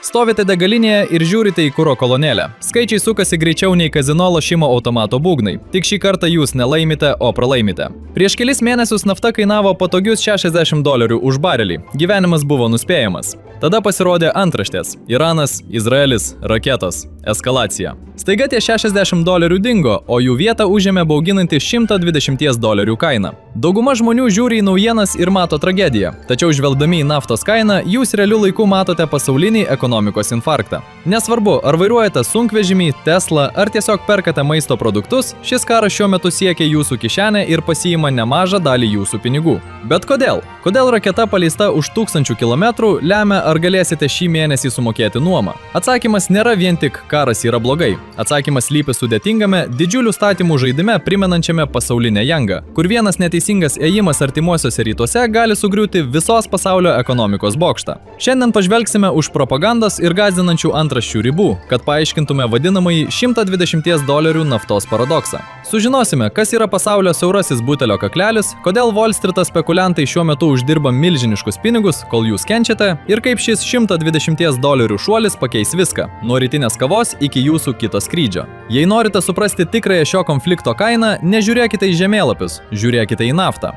Stovite degalinėje ir žiūrite į kuro kolonėlę. Skaičiai sukasi greičiau nei kazino lošimo automato būgnai. Tik šį kartą jūs nelaimite, o pralaimite. Prieš kelis mėnesius nafta kainavo patogius $60 už barelį. Gyvenimas buvo nuspėjamas. Tada pasirodė antraštės – Iranas, Izraelis, raketos, eskalacija. Staiga tie $60 dingo, o jų vietą užėmė bauginanti $120 kaina. Dauguma žmonių žiūri į naujienas ir mato tragediją, tačiau žvelgdami į naftos kainą, jūs realiu laiku matote pasaulinį ekonomikos infarktą. Nesvarbu, ar vairuojate sunkvežimį, Tesla, ar tiesiog perkate maisto produktus, šis karas šiuo metu siekia jūsų kišenę ir pasiima nemažą dalį jūsų pinigų. Bet kodėl? Kodėl raketa paleista už 1000 km lemia, ar galėsite šį mėnesį sumokėti nuomą? Atsakymas nėra vien tik karas yra blogai. Atsakymas slypi sudėtingame, didžiulių statymų žaidime primenančiame pasaulinę jangą, kur vienas neteisingas ėjimas artimuosiuose rytuose gali sugriūti visos pasaulio ekonomikos bokštą. Šiandien pažvelgsime už propagandos ir gąsdinančių antraščių ribų, kad paaiškintume vadinamąjį $120 naftos paradoksą. Sužinosime, kas yra pasaulio siaurasis butelio kaklelis, kodėl Wall Street'o spekuliantai šiuo metu uždirba milžiniškus pinigus, kol jūs kenčiate, ir kaip šis $120 šuolis pakeis viską, nuo rytinės kavos iki jūsų kito skrydžio. Jei norite suprasti tikrąją šio konflikto kainą, nežiūrėkite į žemėlapius, žiūrėkite į naftą.